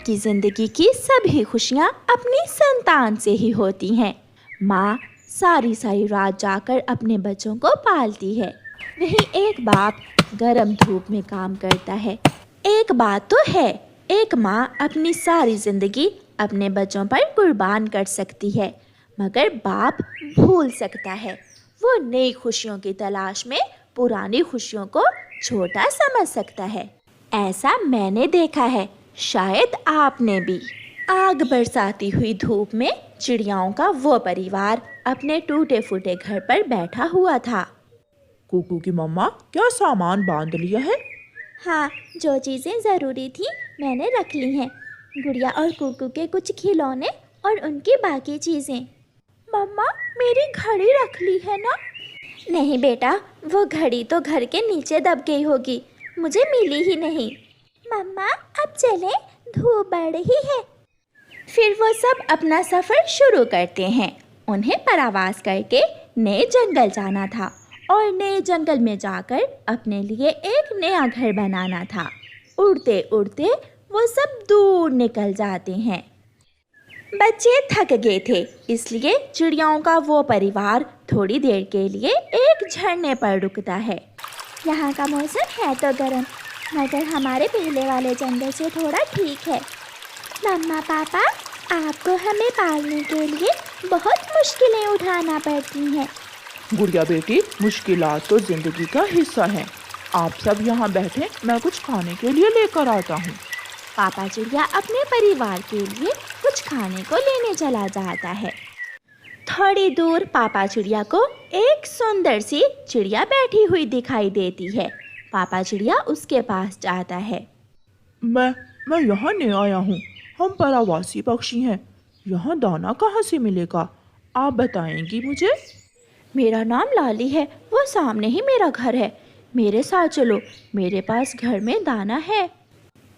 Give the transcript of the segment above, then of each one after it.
आपकी ज़िंदगी की सभी खुशियाँ अपनी संतान से ही होती हैं। माँ सारी सारी रात जाकर अपने बच्चों को पालती है, वहीं एक बाप गरम धूप में काम करता है। एक बात तो है, एक माँ अपनी सारी ज़िंदगी अपने बच्चों पर कुर्बान कर सकती है, मगर बाप भूल सकता है। वो नई खुशियों की तलाश में पुरानी खुशियों को छोटा समझ सकता है। ऐसा मैंने देखा है, शायद आपने भी। आग बरसाती हुई धूप में चिड़ियाओं का वो परिवार अपने टूटे फूटे घर पर बैठा हुआ था। कुकू की मम्मा, क्या सामान बांध लिया है? हाँ, जो चीज़ें ज़रूरी थी मैंने रख ली हैं। गुड़िया और कुकू के कुछ खिलौने और उनकी बाकी चीज़ें। मम्मा, मेरी घड़ी रख ली है ना? नहीं बेटा, वो घड़ी तो घर के नीचे दब गई होगी, मुझे मिली ही नहीं। मम्मा, अब चलें, धूप बढ़ रही है। फिर वो सब अपना सफ़र शुरू करते हैं। उन्हें परावास करके नए जंगल जाना था और नए जंगल में जाकर अपने लिए एक नया घर बनाना था। उड़ते उड़ते वो सब दूर निकल जाते हैं। बच्चे थक गए थे, इसलिए चिड़ियाओं का वो परिवार थोड़ी देर के लिए एक झरने पर रुकता है। यहाँ का मौसम है तो गर्म, मगर हमारे पहले वाले जंगल से थोड़ा ठीक है। मम्मा पापा, आपको हमें पालने के लिए बहुत मुश्किलें उठाना पड़ती हैं। गुड़िया बेटी, मुश्किलात तो जिंदगी का हिस्सा है। आप सब यहाँ बैठे, मैं कुछ खाने के लिए लेकर आता हूँ। पापा चिड़िया अपने परिवार के लिए कुछ खाने को लेने चला जाता है। थोड़ी दूर पापा चिड़िया को एक सुंदर सी चिड़िया बैठी हुई दिखाई देती है। पापा चिड़िया उसके पास जाता है। मैं यहाँ नया आया हूँ। हम परावासी पक्षी हैं। यहाँ दाना कहाँ से मिलेगा, आप बताएंगी मुझे? मेरा नाम लाली है, वो सामने ही मेरा घर है। मेरे साथ चलो, मेरे पास घर में दाना है।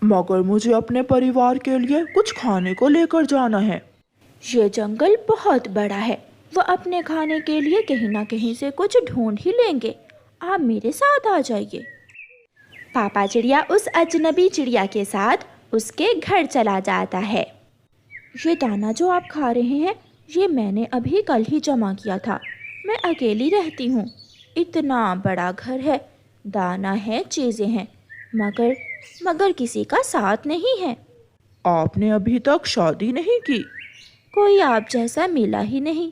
मगर मुझे अपने परिवार के लिए कुछ खाने को लेकर जाना है। ये जंगल बहुत बड़ा है, वो अपने खाने के लिए कहीं ना कहीं से कुछ ढूंढ ही लेंगे। आप मेरे साथ आ जाइए। पापा चिड़िया उस अजनबी चिड़िया के साथ उसके घर चला जाता है। ये दाना जो आप खा रहे हैं, ये मैंने अभी कल ही जमा किया था। मैं अकेली रहती हूँ, इतना बड़ा घर है, दाना है, चीज़ें हैं, मगर किसी का साथ नहीं है। आपने अभी तक शादी नहीं की? कोई आप जैसा मिला ही नहीं।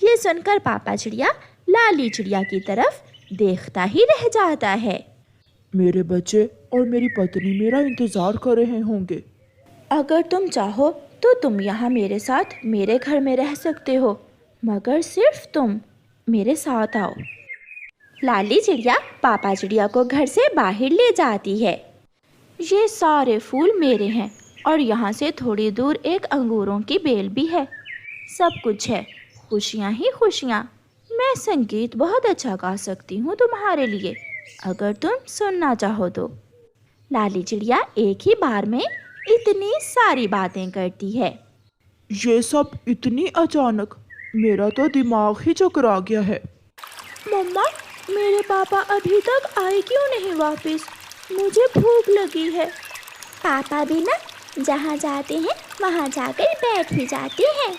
ये सुनकर पापा चिड़िया लाली चिड़िया की तरफ देखता ही रह जाता है। मेरे बच्चे और मेरी पत्नी मेरा इंतजार कर रहे होंगे। अगर तुम चाहो तो तुम यहाँ मेरे साथ मेरे घर में रह सकते हो, मगर सिर्फ तुम मेरे साथ आओ। लाली चिड़िया पापा चिड़िया को घर से बाहर ले जाती है। ये सारे फूल मेरे हैं और यहाँ से थोड़ी दूर एक अंगूरों की बेल भी है। सब कुछ है, खुशियाँ ही खुशियाँ। मैं संगीत बहुत अच्छा गा सकती हूँ तुम्हारे लिए, अगर तुम सुनना चाहो तो। लाली चिड़िया एक ही बार में इतनी सारी बातें करती है। ये सब इतनी अचानक, मेरा तो दिमाग ही चकरा गया है। मम्मा, मेरे पापा अभी तक आए क्यों नहीं वापस? मुझे भूख लगी है। पापा भी ना जहाँ जाते हैं वहाँ जाकर बैठ ही जाते हैं।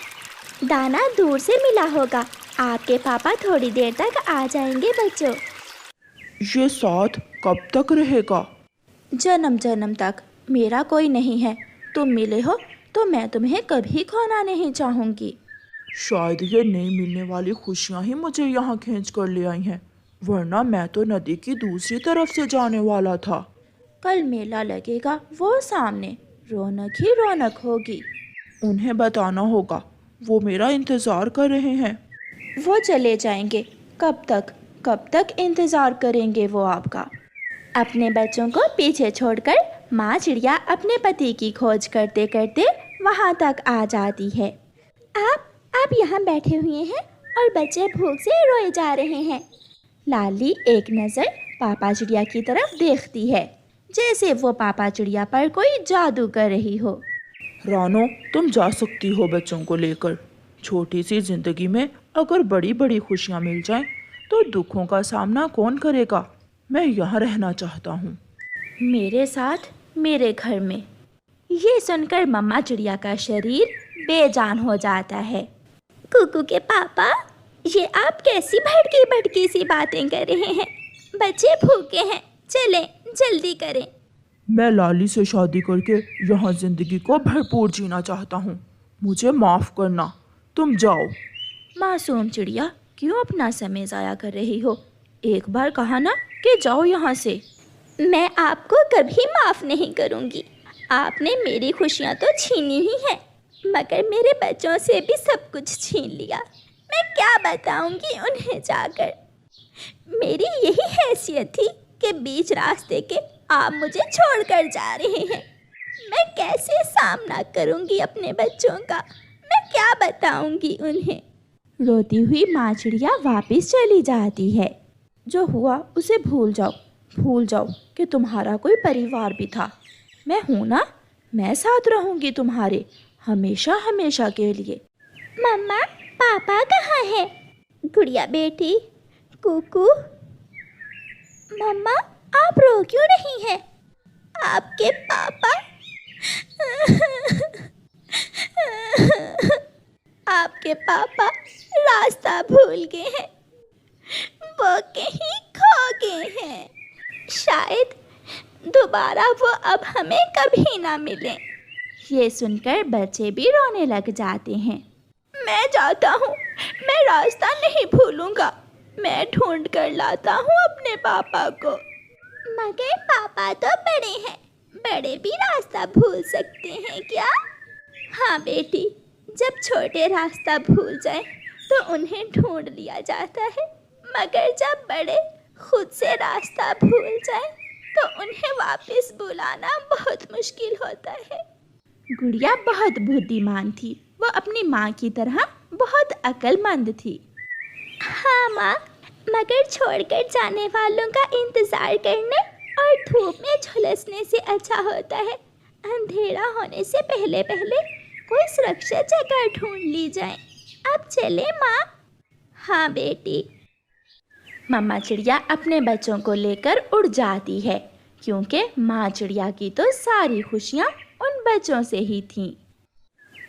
दाना दूर से मिला होगा, आपके पापा थोड़ी देर तक आ जाएंगे बच्चों। ये साथ कब तक रहेगा? जन्म जन्म तक। मेरा कोई नहीं है, तुम मिले हो तो मैं तुम्हें कभी खोना नहीं चाहूँगी। शायद ये नई मिलने वाली खुशियाँ ही मुझे यहाँ खींच कर ले आई हैं, वरना मैं तो नदी की दूसरी तरफ से जाने वाला था। कल मेला लगेगा, वो सामने, रौनक ही रौनक होगी। उन्हें बताना होगा, वो मेरा इंतज़ार कर रहे हैं। वो चले जाएंगे, कब तक इंतज़ार करेंगे वो आपका? अपने बच्चों को पीछे छोड़कर माँ चिड़िया अपने पति की खोज करते करते वहाँ तक आ जाती है। आप यहाँ बैठे हुए हैं और बच्चे भूख से रोए जा रहे हैं। लाली एक नज़र पापा चिड़िया की तरफ देखती है, जैसे वो पापा चिड़िया पर कोई जादू कर रही हो। रानो, तुम जा सकती हो बच्चों को लेकर। छोटी सी जिंदगी में अगर बड़ी बड़ी खुशियाँ मिल जाएं, तो दुखों का सामना कौन करेगा? मैं यहाँ रहना चाहता हूँ। मेरे साथ मेरे घर में। ये सुनकर मम्मा चिड़िया का शरीर बेजान हो जाता है। कुकू के पापा, ये आप कैसी भड़की भड़की सी बातें कर रहे हैं? बच्चे भूखे हैं, चलें जल्दी करें। मैं लाली से शादी करके यहाँ जिंदगी को भरपूर जीना चाहता हूँ, मुझे माफ़ करना, तुम जाओ। मासूम चिड़िया, क्यों अपना समय ज़ाया कर रही हो? एक बार कहा ना कि जाओ यहाँ से। मैं आपको कभी माफ़ नहीं करूँगी। आपने मेरी खुशियाँ तो छीनी ही हैं, मगर मेरे बच्चों से भी सब कुछ छीन लिया। मैं क्या बताऊँगी उन्हें जाकर। मेरी यही हैसियत थी कि बीच रास्ते के आप मुझे छोड़कर जा रहे हैं। मैं कैसे सामना करूँगी अपने बच्चों का? मैं क्या बताऊँगी उन्हें? रोती हुई माँ चिड़िया वापस चली जाती है। जो हुआ उसे भूल जाओ कि तुम्हारा कोई परिवार भी था। मैं हूँ ना, मैं साथ रहूँगी तुम्हारे हमेशा हमेशा के लिए। मम्मा, पापा कहाँ है? गुड़िया बेटी, कुकू। मम्मा, आप रो क्यों रही हैं? आपके पापा आपके पापा रास्ता भूल गए हैं, वो कहीं खो गए हैं। शायद दोबारा वो अब हमें कभी ना मिले। ये सुनकर बच्चे भी रोने लग जाते हैं। मैं जाता हूँ, मैं रास्ता नहीं भूलूंगा। मैं ढूंढ कर लाता हूँ अपने पापा को। मगर पापा तो बड़े हैं, बड़े भी रास्ता भूल सकते हैं क्या? हाँ बेटी, जब छोटे रास्ता भूल जाएं तो उन्हें ढूंढ लिया जाता है, मगर जब बड़े खुद से रास्ता भूल जाएं तो उन्हें वापस बुलाना बहुत मुश्किल होता है। गुड़िया बहुत बुद्धिमान थी, वो अपनी माँ की तरह बहुत अक्लमंद थी। हाँ माँ, मगर छोड़कर जाने वालों का इंतज़ार करने और धूप में झुलसने से अच्छा होता है अंधेरा होने से पहले पहले कोई सुरक्षित जगह ढूंढ ली जाए। अब चले माँ। हाँ बेटी। मम्मा चिड़िया अपने बच्चों को लेकर उड़ जाती है, क्योंकि माँ चिड़िया की तो सारी खुशियाँ उन बच्चों से ही थीं।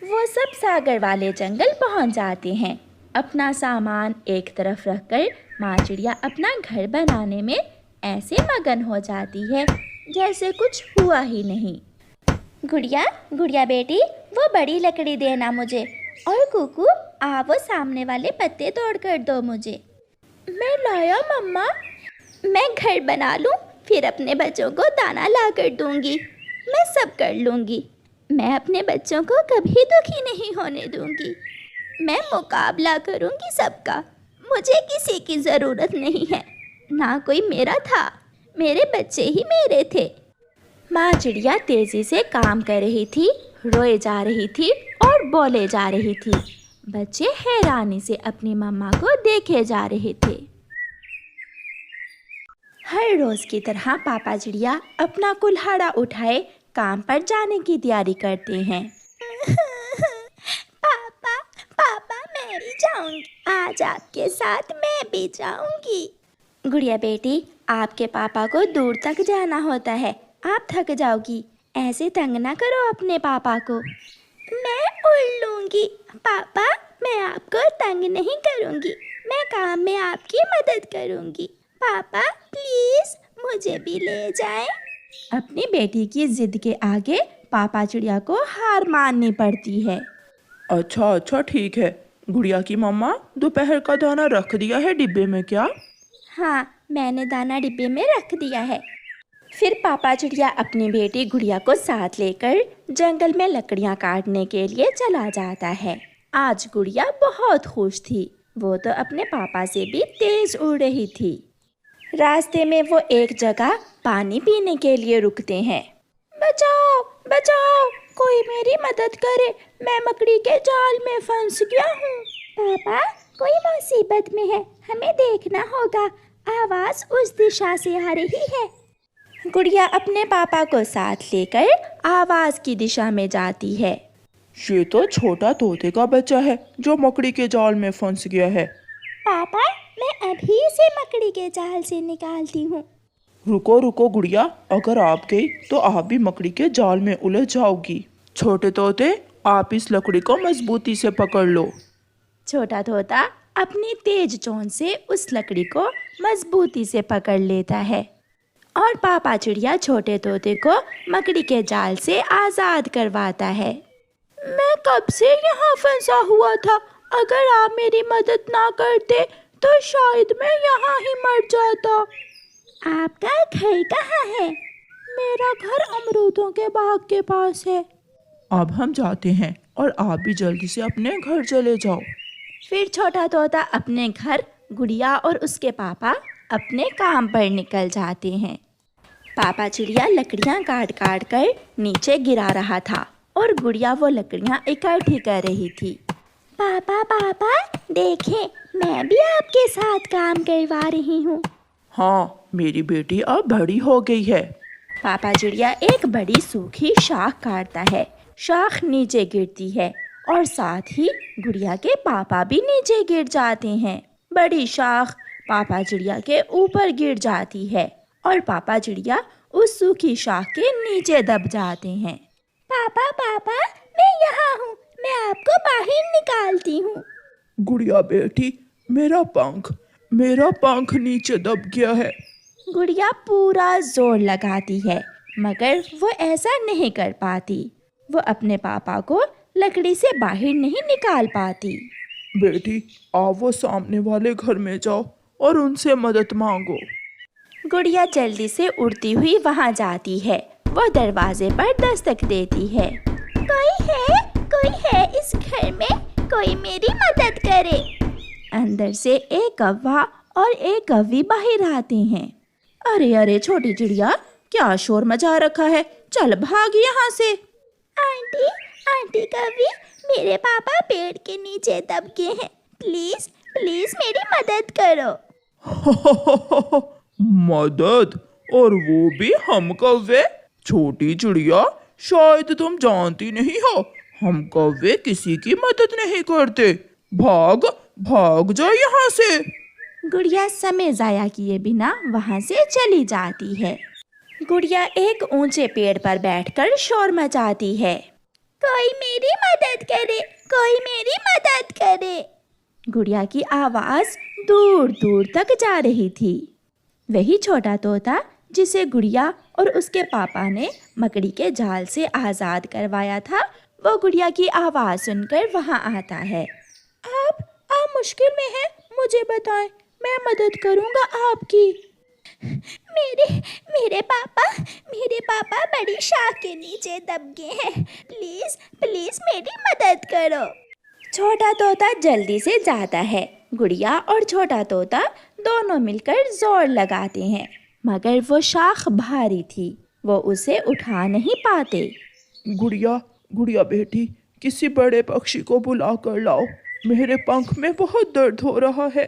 वो सब सागर वाले जंगल पहुँच जाते हैं। अपना सामान एक तरफ रखकर माँ चिड़िया अपना घर बनाने में ऐसे मगन हो जाती है जैसे कुछ हुआ ही नहीं। गुड़िया बेटी, वो बड़ी लकड़ी देना मुझे, और कुकू आप वो सामने वाले पत्ते तोड़ कर दो मुझे। मैं लाया मम्मा। मैं घर बना लूँ, फिर अपने बच्चों को दाना ला कर दूँगी। मैं सब कर लूँगी। मैं अपने बच्चों को कभी दुखी नहीं होने दूँगी। मैं मुकाबला करूँगी सबका। मुझे किसी की ज़रूरत नहीं है, ना कोई मेरा था, मेरे बच्चे ही मेरे थे। माँ चिड़िया तेज़ी से काम कर रही थी, रोए जा रही थी और बोले जा रही थी। बच्चे हैरानी से अपनी मम्मा को देखे जा रहे थे। हर रोज़ की तरह पापा चिड़िया अपना कुल्हाड़ा उठाए काम पर जाने की तैयारी करते हैं। पापा मैं भी जाऊंगी, आज आपके साथ मैं भी जाऊंगी। गुड़िया बेटी, आपके पापा को दूर तक जाना होता है, आप थक जाओगी। ऐसे तंग ना करो अपने पापा को। मैं उड़ लूंगी पापा, मैं आपको तंग नहीं करूंगी, मैं काम में आपकी मदद करूंगी। पापा प्लीज मुझे भी ले जाएं। अपनी बेटी की जिद के आगे पापा चिड़िया को हार माननी पड़ती है। अच्छा ठीक है। गुड़िया की मम्मा, दोपहर का दाना रख दिया है डिब्बे में क्या? हाँ, मैंने दाना डिब्बे में रख दिया है। फिर पापा चिड़िया अपनी बेटी गुड़िया को साथ लेकर जंगल में लकड़ियाँ काटने के लिए चला जाता है। आज गुड़िया बहुत खुश थी, वो तो अपने पापा से भी तेज उड़ रही थी। रास्ते में वो एक जगह पानी पीने के लिए रुकते हैं। बचाओ बचाओ, कोई मेरी मदद करे, मैं मकड़ी के जाल में फंस गया हूँ। पापा कोई मुसीबत में है, हमें देखना होगा, आवाज़ उस दिशा से आ रही है। गुड़िया अपने पापा को साथ लेकर आवाज़ की दिशा में जाती है। ये तो छोटा तोते का बच्चा है जो मकड़ी के जाल में फंस गया है। पापा मैं अभी इसे मकड़ी के जाल से निकालती हूँ। रुको रुको गुड़िया, अगर आप गई तो आप भी मकड़ी के जाल में उलझ जाओगी। छोटे तोते, आप इस लकड़ी को मजबूती से पकड़ लो। छोटा तोता अपनी तेज चोंच से उस लकड़ी को मजबूती से पकड़ लेता है और पापा चिड़िया छोटे तोते को मकड़ी के जाल से आज़ाद करवाता है। मैं कब से यहाँ फंसा हुआ था, अगर आप मेरी मदद ना करते तो शायद मैं यहाँ ही मर जाता। आपका घर कहाँ है? मेरा घर अमरूदों के बाग के पास है। अब हम जाते हैं और आप भी जल्दी से अपने घर चले जाओ। फिर छोटा तोता अपने घर, गुड़िया और उसके पापा अपने काम पर निकल जाते हैं। पापा चिड़िया लकड़ियाँ काट काट कर नीचे गिरा रहा था और गुड़िया वो लकड़ियाँ इकट्ठी कर रही थी। पापा पापा देखें, मैं भी आपके साथ काम करवा रही हूँ। हाँ, मेरी बेटी अब बड़ी हो गई है। पापा चिड़िया एक बड़ी सूखी शाख काटता है। शाख नीचे गिरती है और साथ ही गुड़िया के पापा भी नीचे गिर जाते हैं। बड़ी शाख पापा चिड़िया के ऊपर गिर जाती है और पापा चिड़िया उस सूखी शाख के नीचे दब जाते हैं। पापा पापा मैं यहाँ हूँ, मैं आपको बाहर निकालती हूँ। गुड़िया बेटी, मेरा पंख नीचे दब गया है। गुड़िया पूरा जोर लगाती है मगर वो ऐसा नहीं कर पाती। वो अपने पापा को लकड़ी से बाहर नहीं निकाल पाती। बेटी, आप वो सामने वाले घर में जाओ और उनसे मदद मांगो। गुड़िया जल्दी से उड़ती हुई वहाँ जाती है। वो दरवाजे पर दस्तक देती है। कोई है इस घर में, कोई मेरी मदद करे। अंदर से एक कौवा और एक कौवी बाहर आते हैं। अरे अरे छोटी चिड़िया, क्या शोर मचा रखा है, चल भाग यहाँ से। आंटी कौवी, मेरे पापा पेड़ के नीचे दब गए हैं, प्लीज प्लीज मेरी मदद करो। मदद? और वो भी हम कौवे? छोटी चिड़िया, शायद तुम जानती नहीं हो, हम कौवे किसी की मदद नहीं करते। भाग जा यहाँ से। गुड़िया समय जाया किए बिना वहाँ से चली जाती है। गुड़िया एक ऊंचे पेड़ पर बैठकर शोर मचाती है। कोई मेरी मदद करे, कोई मेरी मदद करे। गुड़िया की आवाज़ दूर दूर तक जा रही थी। वही छोटा तोता जिसे गुड़िया और उसके पापा ने मकड़ी के जाल से आज़ाद करवाया था, वो गुड़िया की आवाज़ सुनकर वहाँ आता है। आप मुश्किल में हैं, मुझे बताएं, मैं मदद करूँगा आपकी। मेरे पापा बड़ी शाख के नीचे दब गए हैं, प्लीज मेरी मदद करो। छोटा तोता जल्दी से जाता है। गुड़िया और छोटा तोता दोनों मिलकर जोर लगाते हैं मगर वो शाख भारी थी, वो उसे उठा नहीं पाते। गुड़िया बेटी, किसी बड़े पक्षी को बुला कर लाओ, मेरे पंख में बहुत दर्द हो रहा है।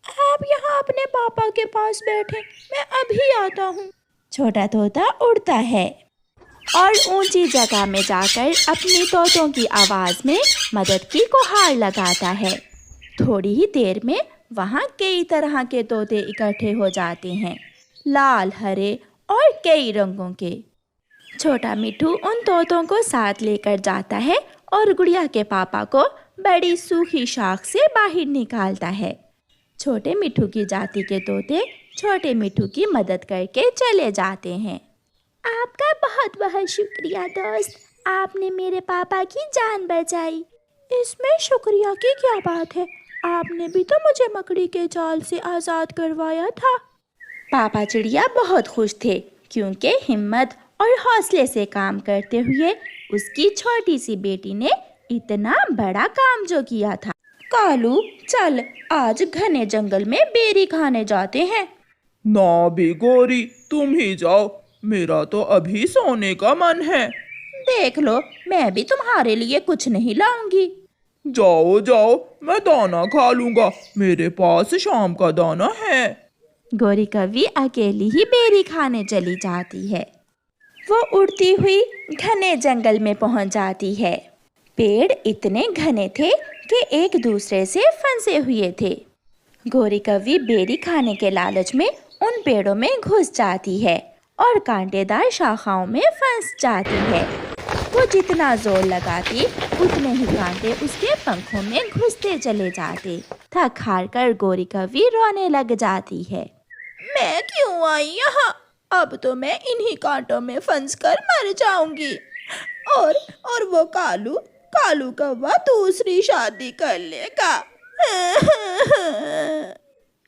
आप यहाँ अपने पापा के पास बैठे, मैं अभी आता हूँ। छोटा तोता उड़ता है और ऊंची जगह में जाकर अपनी तोतों की आवाज़ में मदद की गुहार लगाता है। थोड़ी ही देर में वहाँ कई तरह के तोते इकट्ठे हो जाते हैं, लाल, हरे और कई रंगों के। छोटा मिट्ठू उन तोतों को साथ लेकर जाता है और गुड़िया के पापा को बड़ी सूखी शाख से बाहर निकालता है। छोटे मिट्ठू की जाति के तोते छोटे मिट्ठू की मदद करके चले जाते हैं। आपका बहुत बहुत शुक्रिया दोस्त, आपने मेरे पापा की जान बचाई। इसमें शुक्रिया की क्या बात है, आपने भी तो मुझे मकड़ी के जाल से आज़ाद करवाया था। पापा चिड़िया बहुत खुश थे क्योंकि हिम्मत और हौसले से काम करते हुए उसकी छोटी सी बेटी ने इतना बड़ा काम जो किया था। कालू, चल आज घने जंगल में बेरी खाने जाते हैं। ना भी गोरी, तुम ही जाओ, मेरा तो अभी सोने का मन है। देख लो, मैं भी तुम्हारे लिए कुछ नहीं लाऊंगी। जाओ, मैं दाना खा लूंगा, मेरे पास शाम का दाना है। गोरी कौवी अकेली ही बेरी खाने चली जाती है। वो उड़ती हुई घने जंगल में पहुंच जाती है। पेड़ इतने घने थे कि एक दूसरे से फंसे हुए थे। गोरी कौवी बेरी खाने के लालच में उन पेड़ों में घुस जाती है और कांटेदार शाखाओं में फंस जाती है। वो जितना जोर लगाती उतने ही कांटे उसके पंखों में घुसते चले जाते। थक हार कर गोरी कौवी रोने लग जाती है। मैं क्यों आई यहाँ? अब तो मैं इन्हीं कांटों में फंस कर मर जाऊंगी। और वो कालू कौवा दूसरी शादी कर लेगा।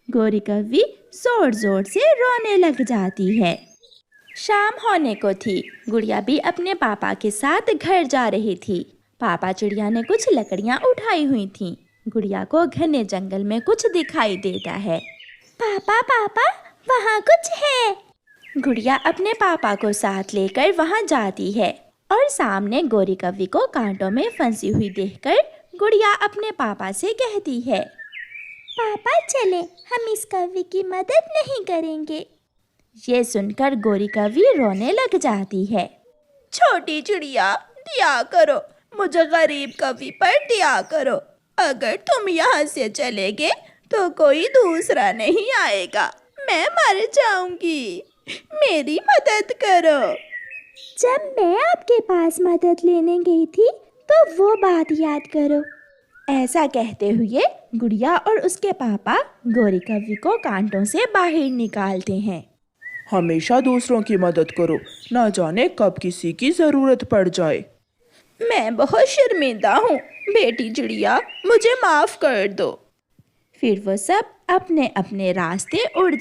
गोरी कौवी जोर जोर से रोने लग जाती है। शाम होने को थी। गुड़िया भी अपने पापा के साथ घर जा रही थी। पापा चिड़िया ने कुछ लकड़ियां उठाई हुई थीं। गुड़िया को घने जंगल में कुछ दिखाई देता है। पापा पापा, वहाँ कुछ है। गुड़िया अपने पापा को साथ लेकर वहाँ जाती है और सामने गोरी कौवी को कांटों में फंसी हुई देखकर गुड़िया अपने पापा से कहती है, पापा चले, हम इस कौवी की मदद नहीं करेंगे। ये सुनकर गोरी कौवी रोने लग जाती है। छोटी चिड़िया, दया करो, मुझे गरीब कौवी पर दया करो। अगर तुम यहाँ से चले गए तो कोई दूसरा नहीं आएगा। मैं मर जाऊंगी, मेरी मदद करो। जब मैं आपके पास मदद लेने गई थी तो वो बात याद करो। ऐसा कहते हुए गुड़िया और उसके पापा गोरी कौवी को कांटों से बाहर निकालते हैं। हमेशा दूसरों की मदद करो, ना जाने कब किसी की जरूरत पड़ जाए। मैं बहुत शर्मिंदा हूँ, बेटी चिड़िया, मुझे माफ कर दो। फिर वो सब अपने अपने रास्ते उड़